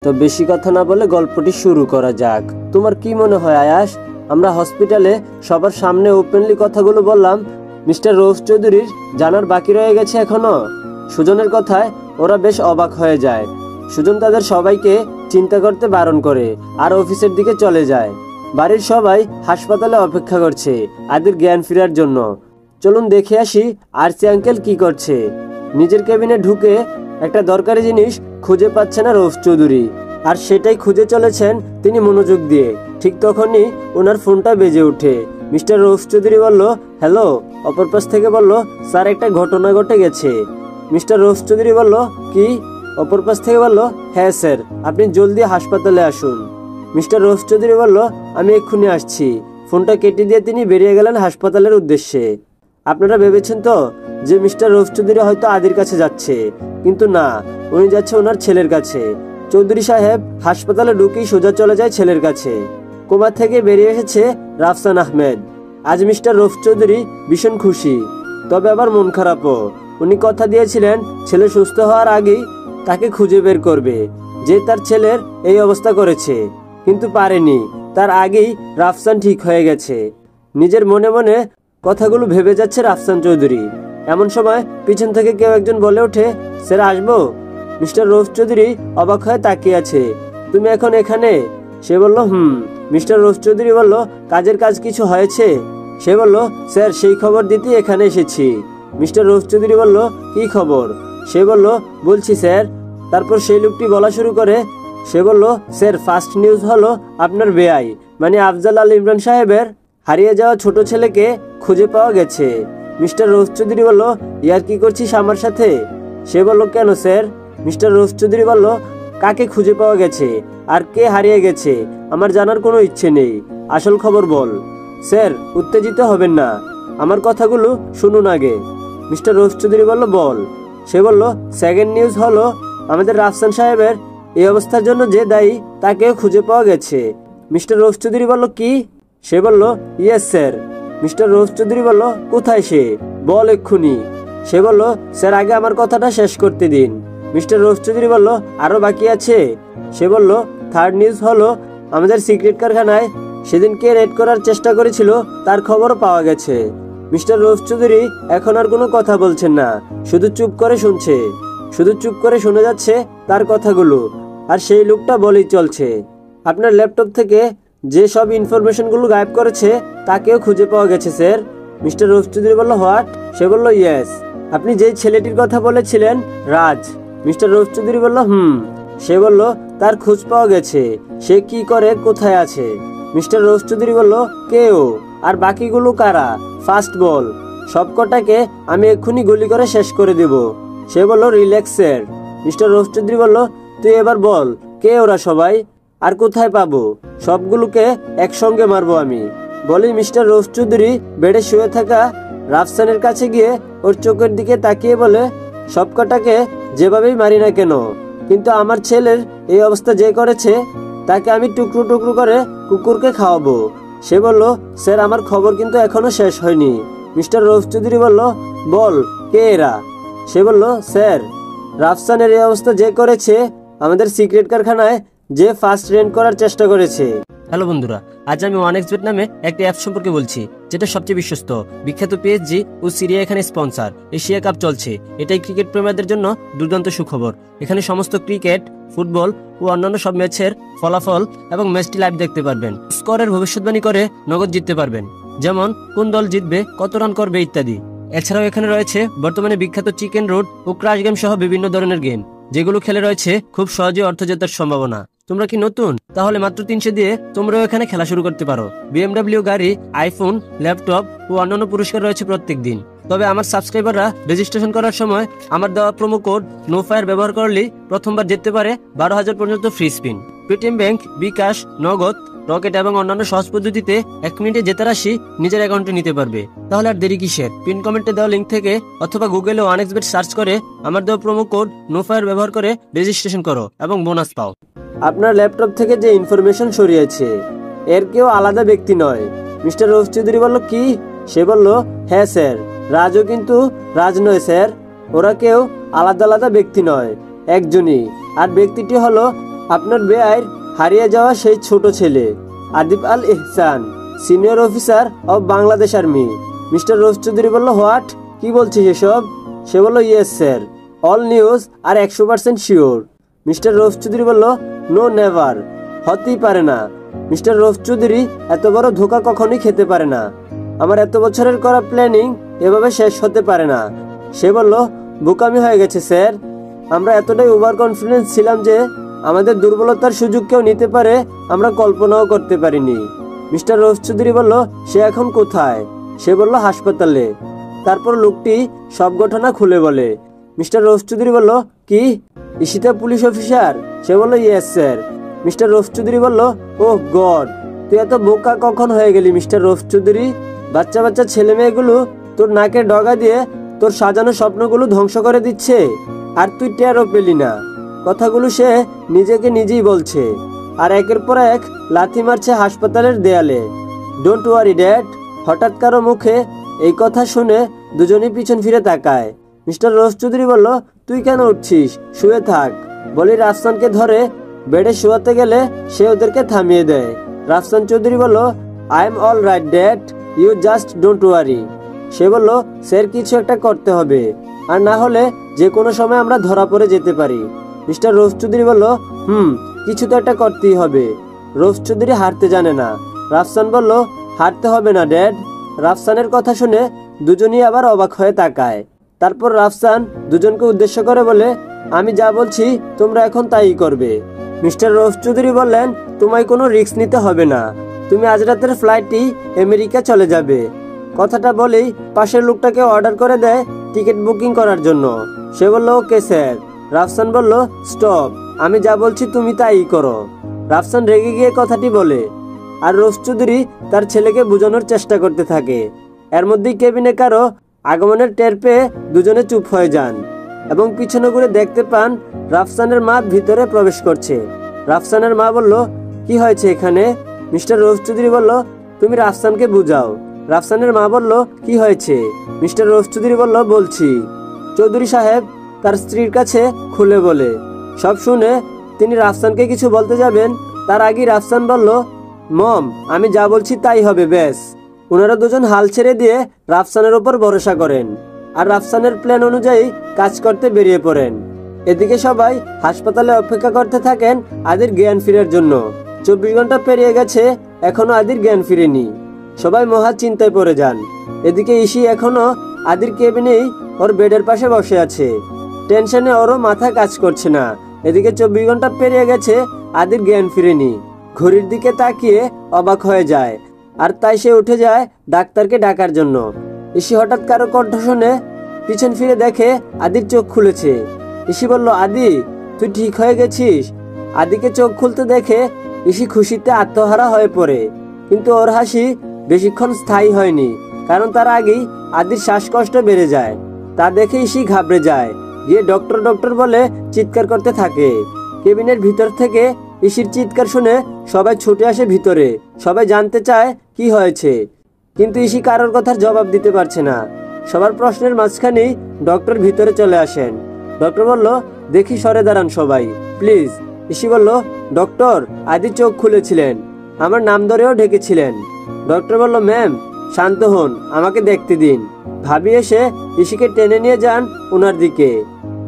তো বেশি কথা না বলে গল্পটি শুরু করা যাক। তোমার কি মনে হয় আয়াস, আমরা হসপিটালে সবার সামনে ওপেনলি কথাগুলো বললাম, মিস্টার রৌফ চৌধুরীর জানার বাকি রয়ে গেছে এখনো? সুজনের কথায় ওরা বেশ অবাক হয়ে যায়। সুজন তাদের সবাইকে চিন্তা করতে বারণ করে আর অফিসের দিকে চলে যায়। বাড়ির সবাই হাসপাতালে অপেক্ষা করছে আদির জ্ঞান ফেরার জন্য। চলুন দেখে আসি আরসি আঙ্কেল কি করছে। নিজের কেবিনে ঢুকে একটা দরকারি জিনিস খুঁজে পাচ্ছে না রৌফ চৌধুরী, আর সেটাই খুঁজে চলেছেন তিনি মনোযোগ দিয়ে। ঠিক তখনই ওনার ফোনটা বেজে ওঠে। মিস্টার রৌফ চৌধুরী বলল, হ্যালো। অপর পাশ থেকে বলল, স্যার একটা ঘটনা ঘটে গেছে। মিস্টার রৌফ চৌধুরী বলল, কি? অপর পাশ থেকে বলল, হ্যাঁ স্যার, আপনি জলদি হাসপাতালে আসুন। মিস্টার রৌফ চৌধুরী বলল, আমি এক্ষুনি আসছি। ফোনটা কেটে দিয়ে তিনি বেরিয়ে গেলেন হাসপাতালের উদ্দেশ্যে। আপনারা ভেবেছেন তো যে মিস্টার রৌফ চৌধুরী হয়তো আদির কাছে যাচ্ছে, কিন্তু না, উনি যাচ্ছে ওনার ছেলের কাছে। চৌধুরী সাহেব হাসপাতালে ঢুকেই সোজা চলে যায় ছেলের কাছে। কোমা থেকে বেরিয়ে এসেছে রাফসান আহমেদ। আজ মিস্টার রৌফ চৌধুরী ভীষণ খুশি, তবে আবার মন খারাপও। উনি কথা দিয়েছিলেন ছেলে সুস্থ হওয়ার আগেই তাকে খুঁজে বের করবে যে তার ছেলের এই অবস্থা করেছে, কিন্তু পারেনি। তার আগেই রাফসান ঠিক হয়ে গেছে। নিজের মনে মনে কথাগুলো ভেবে যাচ্ছে রাফসান চৌধুরী। এমন সময় পিছন থেকে কেউ একজন বলে ওঠে, স্যার আসবো? মিস্টার রৌফ চৌধুরী অবাক হয়ে তাকিয়ে আছে। তুমি এখন এখানে? সে বলল, মিস্টার রৌফ চৌধুরী বলল, কাজের কাজ কিছু হয়েছে? সে বলল, স্যার সেই খবর দিতে এখানে এসেছি। মিস্টার রৌফ চৌধুরী বলল, কি খবর? সে বলল, বলছি স্যার। তারপর সেই লোকটি বলা শুরু করে। সে বলল, স্যার ফার্স্ট নিউজ হলো আপনার বেআই মানে আফজাল আল ইমরান সাহেবের হারিয়ে যাওয়া ছোট ছেলেকে খুঁজে পাওয়া গেছে। মিস্টার রৌফ চৌধুরী বলল, ইয়ার কি করছিস আমার সাথে? সে বলল, কেন স্যার? মিস্টার রৌফ চৌধুরী বলল, কাকে খুঁজে পাওয়া গেছে আর কে হারিয়ে গেছে আমার জানার কোনো ইচ্ছে নেই, আসল খবর বল। স্যার উত্তেজিত হবেন না, আমার কথাগুলো শুনুন আগে। মিস্টার রৌফ চৌধুরী বলল, বল। সে বলল, সেকেন্ড নিউজ হলো আমাদের রাফসান সাহেবের এই অবস্থার জন্য যে দায়ী তাকেও খুঁজে পাওয়া গেছে। মিস্টার রৌফ চৌধুরী বলল, কি? সে বলল, yes sir. Mister Rauf Chowdhury বলল, কোথায় সে? বল এক্ষুনি। সে বলল, স্যার আগে আমার কথাটা শেষ করতে দিন। মিস্টার রৌফ চৌধুরী বলল, আরো বাকি আছে। সে বলল, থার্ড নিউজ হলো আমাদের সিক্রেট কারখানায় সেদিন কে রেড করার চেষ্টা করেছিল তার খবরও পাওয়া গেছে। মিস্টার রৌফ চৌধুরী এখন আর কোনো কথা বলছেন না, শুধু চুপ করে শুনছে। শুধু চুপ করে শুনে যাচ্ছে তার কথাগুলো, আর সেই লোকটা বলেই চলছে, আপনার ল্যাপটপ থেকে যে সব ইনফরমেশনগুলো গায়েব করেছে তাকেও খুঁজে পাওয়া গেছে স্যার। মিস্টার রৌফ চৌধুরী বলল, হোয়াট? সে বলল, ইয়েস। আপনি যেই ছেলেটির কথা বলেছিলেন রাজ। মিস্টার রৌফ চৌধুরী বলল, সে বলল, তার খোঁজ পাওয়া গেছে। সে কি করে, কোথায় আছে? মিস্টার রৌফ চৌধুরী বলল, কেউ আর বাকিগুলো কারা? ফার্স্ট বল, সবকটাকে আমি এক্ষুনি গুলি করে শেষ করে দেব। সে বলল, relax sir. Mister Rauf Chowdhury বলল, তুই এবার বল, কে ওরা সবাই আর কোথায় পাবো? সবগুলোকে একসঙ্গে মারবো আমি। বলি মিস্টার রৌফ চৌধুরী বেডে শুয়ে থাকা রাফসানের কাছে গিয়ে ওর চোখের দিকে তাকিয়ে বলে, সবকটাকে যেভাবেই মারি না কেন, কিন্তু আমার ছেলের এই অবস্থা যে করেছে তাকে আমি টুকরো টুকরো করে কুকুরকে খাওয়াবো। সে বলল, স্যার আমার খবর কিন্তু এখনো শেষ হয়নি। মিস্টার রৌফ চৌধুরী বলল, বল কে এরা? সে বলল, স্যার রাফসানের এই অবস্থা যে করেছে আমাদের সিক্রেট কারখানায় যে ফার্স্ট রেন্ট করার চেষ্টা করেছে। হ্যালো বন্ধুরা, আজ আমি ওয়ানএক্সবেট নামে একটি অ্যাপ সম্পর্কে বলছি, যেটা সবচেয়ে বিশ্বস্ত। বিখ্যাত পিএসজি ও সিরিয়া এখানে স্পন্সর। এশিয়া কাপ চলছে, এটাই ক্রিকেট প্রেমীদের জন্য দুর্দান্ত সুখবর। এখানে সমস্ত ক্রিকেট, ফুটবল ও অন্যান্য সব ম্যাচের ফলাফল এবং ম্যাচটি লাইভ দেখতে পারবেন। স্কোরের ভবিষ্যৎবাণী করে নগদ জিততে পারবেন, যেমন কোন দল জিতবে, কত রান করবে ইত্যাদি। এছাড়াও এখানে রয়েছে বর্তমানে বিখ্যাত চিকেন রুট ও ক্রাশ গেম সহ বিভিন্ন ধরনের গেম, যেগুলো খেলে রয়েছে খুব সহজে অর্থ জেতার সম্ভাবনা। তোমরা কি নতুন? তাহলে মাত্র 300 দিয়ে তোমরাও এখানে খেলা শুরু করতে পারো। BMW গাড়ি, আইফোন, ল্যাপটপ ও অন্যান্য পুরস্কার রয়েছে প্রত্যেক দিন। তবে আমার সাবস্ক্রাইবাররা রেজিস্ট্রেশন করার সময় আমার দেওয়া প্রোমো কোড নোফায়ার ব্যবহার করলে প্রথমবার জিততে পারে 12,000 পর্যন্ত ফ্রি স্পিন। পেটিএম ব্যাংক, বিকাশ, নগদ, রকেট এবং অন্যান্য সহজ পদ্ধতিতে 1 মিনিটে জেতা রাশি নিজের অ্যাকাউন্টে নিতে পারবে। তাহলে আর দেরি কিসের? পিন কমেন্টে দেওয়া লিঙ্ক থেকে অথবা গুগলে ওয়ানএক্সবেট সার্চ করে আমার দেওয়া প্রোমো কোড নোফায়ার ব্যবহার করে রেজিস্ট্রেশন করো এবং বোনাস পাও। আপনার ল্যাপটপ থেকে যে ইনফরমেশন সরিয়েছে এর কেউ আলাদা ব্যক্তি নয়। মিস্টার রৌফ চৌধুরী বলল, কি? সে বলল, হ্যাঁ স্যার, রাজও কিন্তু রাজ নয় স্যার, ওরা কেউ আলাদা আলাদা ব্যক্তি নয়, একজনই। আর ব্যক্তিটি হলো আপনার বেআইর হারিয়ে যাওয়া সেই ছোট ছেলে Adib Al Ihsan, senior officer of Bangladesh army. Mister Rose Chowdhury বলল, হোয়াট, কি বলছিস এসব? সে বলল, ইয়েস স্যার, অল নিউজ আর 100% শিওর। মিস্টার রোজ চৌধুরী বলল, নো নেভার, হতেই পারে না। মিস্টার রোজ চৌধুরী এত বড় ধোঁকা কখনোই খেতে পারে না। আমার এত বছরের করা প্ল্যানিং এভাবে শেষ হতে পারে না। সে বলল, বোকামি হয়ে গেছে স্যার। আমরা এতটাই ওভার কনফিডেন্স ছিলাম যে আমাদের দুর্বলতার সুযোগ কেউ নিতে পারে আমরা কল্পনাও করতে পারিনি। মিস্টার রোজ চৌধুরী বলল, সে এখন কোথায়? সে বলল, হাসপাতালে। তারপর লোকটি সব ঘটনা খুলে বলে। মিস্টার রোজ চৌধুরী বলল, কি, ইশিতা পুলিশ অফিসার? সে বলল, yes sir. Mister Rose Chowdhury বলল, ওহ গড, তুই এত বোকা কখন হয়ে গেলি মিস্টার রোজ চৌধুরী? বাচ্চা বাচ্চা ছেলে মেয়েগুলো তোর নাকে ডগা দিয়ে তোর সাজানো স্বপ্নগুলো ধ্বংস করে দিচ্ছে, আর তুই টেরও পেলি না। কথাগুলো সে নিজেকে নিজেই বলছে, আর একের পর এক লাথি মারছে হাসপাতালের দেয়ালে। Don't worry dad. হঠাৎ কারো মুখে এই কথা শুনে দুজনেই পিছন ফিরে তাকায়। মিস্টার রোজ চৌধুরী বলল, তুই কেন উঠছিস? শুয়ে থাক। বলি রাফসানকে ধরে বেডে শোয়াতে গেলে সে ওদেরকে থামিয়ে দেয়। রাফসান চৌধুরী বলল, I am all right dad, you just don't worry. সে বলল, স্যার কিছু একটা করতে হবে, আর না হলে যে কোনো সময় আমরা ধরা পড়ে যেতে পারি। মিস্টার রোজ চৌধুরী বলল, কিছু তো একটা করতেই হবে। রোজ চৌধুরী হারতে জানে না। রাফসান বলল, হারতে হবে না ড্যাড। রাফসানের কথা শুনে দুজনই আবার অবাক হয়ে তাকায়। তারপর রাফসান দুজনকে উদ্দেশ্য করে বলে, আমি যা বলছি তোমরা এখন তাই করবে। মিস্টার রোজ চৌধুরী বললেন, তোমায় কোনো রিস্ক নিতে হবে না, তুমি আজ রাতের ফ্লাইটটি আমেরিকা চলে যাবে। কথাটা বলেই পাশের লোকটাকে অর্ডার করে দেয় টিকিট বুকিং করার জন্য। সে বলল, ওকে স্যার। রাফসান বলল, স্টপ, আমি যা বলছি তুমি তাই করো। রাফসান রেগে গিয়ে কথাটি বলে, আর রোজ চৌধুরী তার ছেলেকে বোঝানোর চেষ্টা করতে থাকে। এর মধ্যেই কেবিনে কারো আগমনের টের পেয়ে দুজনে চুপ হয়ে যান এবং পিছনে ঘুরে দেখতে পান রাফসানের মা ভিতরে প্রবেশ করছে। রাফসানের মা বলল, কি হয়েছে এখানে? মিস্টার রোজ চৌধুরী বলল, তুমি রাফসানকে বুঝাও। রাফসানের মা বলল, কি হয়েছে? মিস্টার রোজ চৌধুরী বলল, বলছি। চৌধুরী সাহেব তার স্ত্রীর কাছে খুলে বলে। সব শুনে তিনি রাফসানকে কিছু বলতে যাবেন, তার আগেই রাফসান বলল, মম, আমি যা বলছি তাই হবে, ব্যাস। ওনারা দুজন হাল ছেড়ে দিয়ে রাফসানের উপর ভরসা করেন আর রাফসানের প্ল্যান অনুযায়ী কাজ করতে বেরিয়ে পড়েন। এদিকে সবাই হাসপাতালে অপেক্ষা করতে থাকেন আদির জ্ঞান ফিরের জন্য। 24 ঘন্টা পেরিয়ে গেছে, এখনো আদির জ্ঞান ফিরেনি। সবাই মহা চিন্তায় পড়ে যান। এদিকে ইসি এখনো আদির কেবিনেই ওর বেডের পাশে বসে আছে। টেনশনে ওরও মাথা কাজ করছে না। এদিকে 24 ঘন্টা পেরিয়ে গেছে, আদির জ্ঞান ফিরেনি। ঘড়ির দিকে তাকিয়ে অবাক হয়ে যায়, আর তাই সে উঠে যায় ডাক্তারকে ডাকার জন্য। ইসি হঠাৎ কারো কণ্ঠ শুনে পিছন ফিরে দেখে আদির চোখ খুলেছে। ইসি বলল, আদি, তুই ঠিক হয়ে গেছিস? আদিকে চোখ খুলতে দেখে ইসি খুশিতে আত্মহারা হয়ে পড়ে, কিন্তু ওর হাসি বেশিক্ষণ স্থায়ী হয়নি, কারণ তার আগেই আদির শ্বাসকষ্ট বেড়ে যায়। তা দেখে ইসি ঘাবড়ে যায়, গিয়ে ডক্টর ডক্টর বলে চিৎকার করতে থাকে। কেবিনের ভিতর থেকে ইসির চিৎকার শুনে সবাই ছুটে আসে ভিতরে। সবাই জানতে চায় কি হয়েছে, কিন্তু ইসি কারোর কথার জবাব দিতে পারছে না। সবার প্রশ্নের মাঝখানেই ডক্টর ভিতরে চলে আসেন। ডক্টর বলল, দেখি সরে দাঁড়ান সবাই প্লিজ। ইসি বলল, ডক্টর, আদি চোখ খুলেছিলেন, আমার নাম ধরেও ডেকেছিলেন। ডক্টর বলল, ম্যাম শান্ত হন, আমাকে দেখতে দিন। ভাবি এসে ইসিকে টেনে নিয়ে যান ওনার দিকে।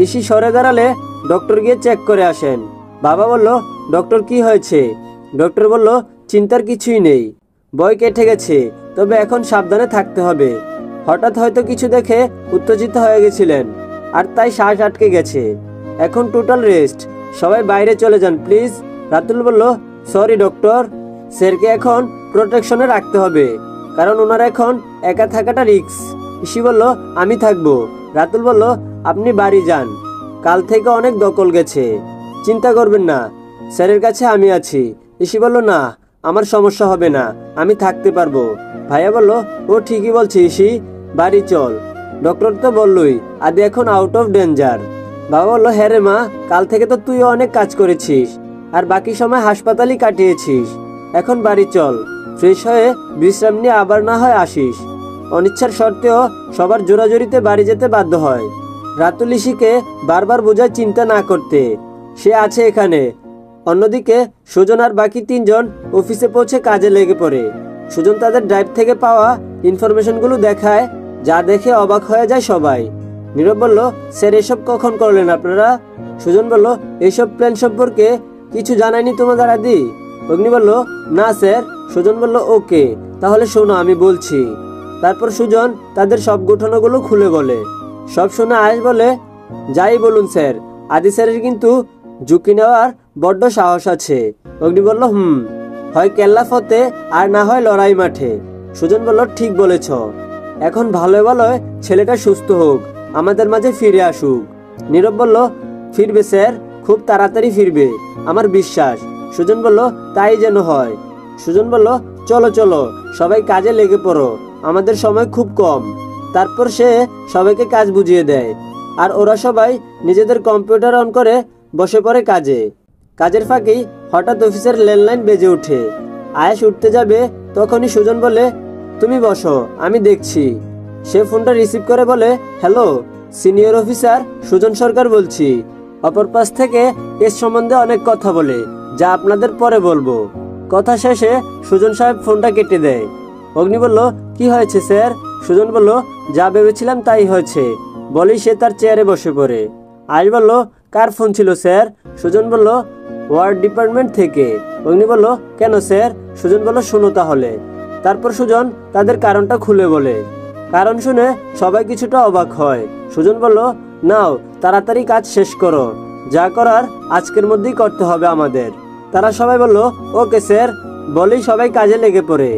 ইসি সরে দাঁড়ালে ডক্টর গিয়ে চেক করে আসেন। বাবা বলল, ডক্টর কি হয়েছে? ডক্টর বলল, চিন্তার কিছুই নেই, ভয় কেটে গেছে, তবে এখন সাবধানে থাকতে হবে। হঠাৎ হয়তো কিছু দেখে উত্তেজিত হয়ে গেছিলেন, আর তাই শ্বাস আটকে গেছে। এখন টোটাল রেস্ট, সবাই বাইরে চলে যান প্লিজ। রাতুল বলল, সরি ডক্টর, স্যারকে এখন প্রোটেকশনে রাখতে হবে, কারণ ওনার এখন একা থাকাটা রিস্ক। ইসি বলল, আমি থাকবো। রাতুল বলল, আপনি বাড়ি যান, কাল থেকে অনেক দখল গেছে, চিন্তা করবেন না, স্যারের কাছে আমি আছি। ইসি বলল, না, আমার সমস্যা হবে না, আমি থাকতে পারবো। ভাইয়া বলল, ও ঠিকই বলছে ইসি, বাড়ি চল। ডক্টর তো বললই আদি এখন আউট অফ ডেঞ্জার। বাবা বলল, হ্যাঁ রে মা, কাল থেকে তো তুইও অনেক কাজ করেছিস, আর বাকি সময় হাসপাতালই কাটিয়েছিস। এখন বাড়ি চল, ফ্রেশ হয়ে বিশ্রাম নিয়ে আবার না হয় আসিস। অনিচ্ছার সত্ত্বেও সবার জোরাজোরিতে বাড়ি যেতে বাধ্য হয়। রাতুল ইসিকে বারবার বোঝায় চিন্তা না করতে, সে আছে এখানে, অন্যদিকে সুজন আর বাকি 3 জন অফিসে পৌঁছে কাজে লেগে পড়ে। সুজন তাদের ড্রাইভ থেকে পাওয়া ইনফরমেশনগুলো দেখায়, যা দেখে অবাক হয়ে যায় সবাই। নীরব বলল, স্যার এসব কখন করলেন আপনারা? সুজন বলল, এইসব প্ল্যান সম্পর্কে কিছু জানায়নি তোমাদের আদি? অগ্নি বলল, না স্যার। সুজন বলল, ওকে, তাহলে শোনো আমি বলছি। তারপর সুজন তাদের সব ঘটনাগুলো খুলে বলে। সব শুনে আয়েশ বলে, যাই বলুন স্যার, আদি স্যারের কিন্তু ঝুঁকি নেওয়ার বড্ড সাহস আছে। অগ্নি বলল, হয় কেল্লা ফতে আর না হয় লড়াই মাঠে। সুজন বলল, ঠিক বলেছ। এখন ভালো ভালো ছেলেটা সুস্থ হোক, আমাদের মাঝে ফিরে আসুক। নীরব বলল, ফিরবে স্যার, খুব তাড়াতাড়ি ফিরবে, আমার বিশ্বাস। সুজন বলল, তাই যেন হয়। সুজন বলল, চলো চলো সবাই কাজে লেগে পড়ো, আমাদের সময় খুব কম। তারপর সে সবাইকে কাজ বুঝিয়ে দেয়, আর ওরা সবাই নিজেদের কম্পিউটার অন করে বসে পড়ে কাজে। কাজের ফাঁকেই হঠাৎ অফিসের ল্যান্ডলাইন বেজে ওঠে। আয়েশ উঠতে যাবে, তখনই সুজন বলে, তুমি বসো, আমি দেখছি। সে ফোনটা রিসিভ করে বলে, হ্যালো, সিনিয়র অফিসার সুজন সরকার বলছি। অপর পাশ থেকে কেস সম্বন্ধে অনেক কথা বলে, যা আপনাদের পরে বলবো। কথা শেষে সুজন সাহেব ফোনটা কেটে দেয়। অগ্নি বলল, কি হয়েছে স্যার? সুজন বলল, যা ভেবেছিলাম তাই হয়েছে। বলেই সে তার চেয়ারে বসে পড়ে। আয়েশ বলল, কার ফোন ছিল স্যার? সুজন বলল, ওয়ার্ড ডিপার্টমেন্ট থেকে। অগ্নি বলল, কেন স্যার? সুজন বলল, শোনো তাহলে। তারপর সুজন তাদের কারণটা খুলে বলে। কারণ শুনে সবাই কিছুটা অবাক হয়। সুজন বলল, নাও তাড়াতাড়ি কাজ শেষ করো, যা করার আজকের মধ্যেই করতে হবে আমাদের। তারা সবাই বলল, ওকে স্যার, বলেই সবাই কাজে লেগে পড়ে।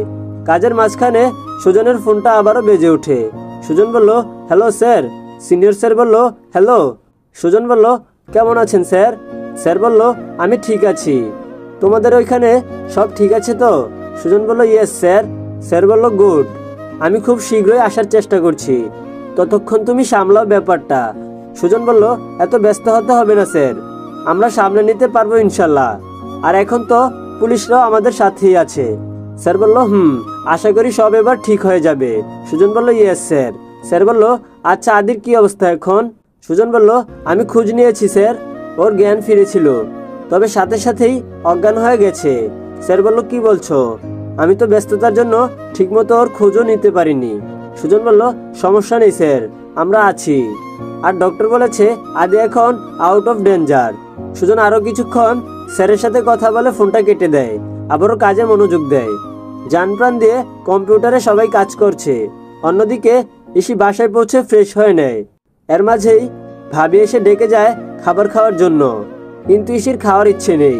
কাজের মাঝখানে সুজনের ফোনটা আবারও বেজে ওঠে। সুজন বলল, হ্যালো স্যার। সিনিয়র স্যার বলল, হ্যালো। সুজন বলল, কেমন আছেন স্যার? স্যার বলল, আমি ঠিক আছি। তোমাদের ওইখানে সব ঠিক আছে তো? সুজন বলল, ইয়েস স্যার। স্যার বলল, গুড, আমি খুব শীঘ্রই আসার চেষ্টা করছি, ততক্ষণ তুমি সামলাও ব্যাপারটা। সুজন বলল, এত ব্যস্ত হতে হবে না স্যার, আমরা সামলে নিতে পারবো ইনশাল্লাহ। আর এখন তো পুলিশরাও আমাদের সাথেই আছে। স্যার বলল, আশা করি সব এবার ঠিক হয়ে যাবে। সুজন বলল, ইয়েস স্যার। স্যার বলল, আচ্ছা আদির কি অবস্থা এখন? সুজন বলল, আমি খোঁজ নিয়েছি স্যার, ওর জ্ঞান ফিরেছিল, তবে সাথে সাথেই অজ্ঞান হয়ে গেছে। স্যার বলল, কি বলছো? আমি তো ব্যস্ততার জন্য ঠিকমতো ওর খোঁজও নিতে পারিনি। সুজন বলল, সমস্যা নেই স্যার, আমরা আছি। আর ডক্টর বলেছে আদি এখন আউট অফ ডেঞ্জার। সুজন আরো কিছুক্ষণ স্যারের সাথে কথা বলে ফোনটা কেটে দেয়, আবারও কাজে মনোযোগ দেয়। জানপ্রাণ দিয়ে কম্পিউটারে সবাই কাজ করছে। অন্যদিকে ইসি বাসায় পৌঁছে ফ্রেশ হয়ে নেয়। এর মাঝেই ভাবি এসে ডেকে যায় খাবার খাওয়ার জন্য, কিন্তু ইসির খাওয়ার ইচ্ছে নেই।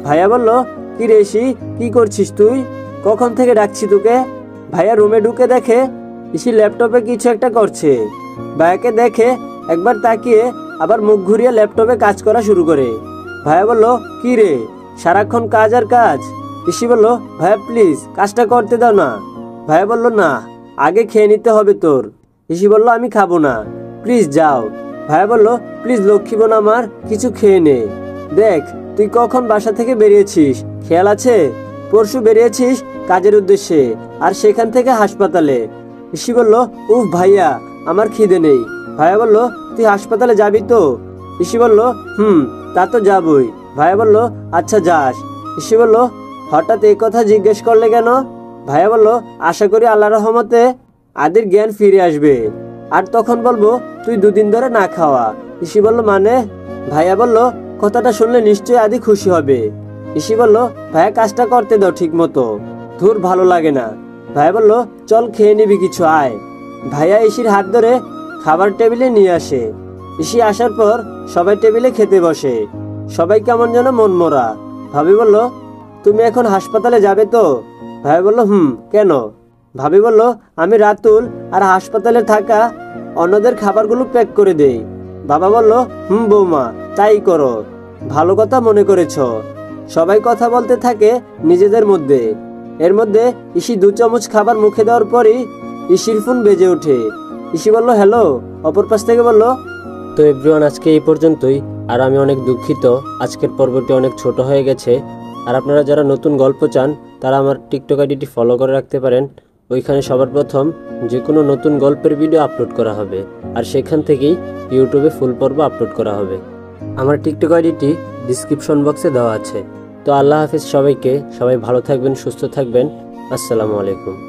ভাইয়া বলল, কি রে ইসি, কি করছিস তুই? কখন থেকে ডাকছি তোকে? ভাইয়া রুমে ঢুকে দেখে ইসি ল্যাপটপে কিছু একটা করছে। ভাইয়াকে দেখে একবার তাকিয়ে আবার মুখ ঘুরিয়ে ল্যাপটপে কাজ করা শুরু করে। ভাইয়া বলল, কি রে, সারাক্ষণ কাজ আর কাজ? ইসি বলল, ভাইয়া প্লিজ কাজটা করতে দাও না। ভাইয়া বলল, না, আগে খেয়ে নিতে হবে তোর। ইসি বলল, আমি খাবো না, প্লিজ যাও। ভাইয়া বলল, প্লিজ লক্ষ্মী বোন আমার, কিছু খেয়ে নে। দেখ তুই কখন বাসা থেকে বেরিয়েছিস, খেয়াল আছে? পরশু বেরিয়েছিস কাজের উদ্দেশ্যে, আর সেখান থেকে হাসপাতালে। ইসি বলল, উফ ভাইয়া, আমার খিদে নেই। ভাইয়া বলল, তুই হাসপাতালে যাবি তো? ইসি বলল, তা তো যাবই। ভাইয়া বলল, আচ্ছা যাস। ইসি বলল, হঠাৎ এই কথা জিজ্ঞেস করলে কেন? ভাইয়া বলল, আশা করি আল্লাহর রহমতে আদির জ্ঞান ফিরে আসবে, আর তখন বলবো তুই 2 দিন ধরে না খাওয়া। ইসি বলল, মানে? ভাইয়া বলল, কথাটা শুনলে নিশ্চয়ই আদি খুশি হবে। ইসি বলল, ভাইয়া কাজটা করতে দাও ঠিক মতো, ধুর ভালো লাগে না। ভাইয়া বলল, চল খেয়ে নিবি কিছু, আয়। ভাইয়া ইসির হাত ধরে খাবার টেবিলে নিয়ে আসে। ইসি আসার পর সবাই টেবিলে খেতে বসে। সবাই কেমন যেন মনমরা। ভাবি বলল, তুমি এখন হাসপাতালে যাবে তো? ভাইয়া বলল, কেন? ভাবি বলল, আমি রাতুল আর হাসপাতালে থাকা অন্যদের খাবারগুলো প্যাক করে দেই। বাবা বলল, বৌমা তাই করো, ভালো কথা মনে করেছ। সবাই কথা বলতে থাকে নিজেদের মধ্যে। এর মধ্যে ইসি 2 চামচ খাবার মুখে দেওয়ার পরই ইসির ফোন বেজে ওঠে। ইসি বলল, হ্যালো। অপর পাশ থেকে বলল, তো এভরিওয়ান, আজকে এই পর্যন্তই। আর আমি অনেক দুঃখিত, আজকের পর্বটি অনেক ছোট হয়ে গেছে। আর আপনারা যারা নতুন গল্প চান তারা আমার টিকটক আইডিটি ফলো করে রাখতে পারেন। ওইখানে সবার প্রথম যে কোনো নতুন গল্পের ভিডিও আপলোড করা হবে, আর সেখান থেকেই ইউটিউবে ফুল পর্ব আপলোড করা হবে। আমার টিকটক আইডিটি ডিসক্রিপশন বক্সে দেওয়া আছে। তো আল্লাহ হাফিজ সবাইকে, সবাই ভালো থাকবেন, সুস্থ থাকবেন। আসসালামু আলাইকুম।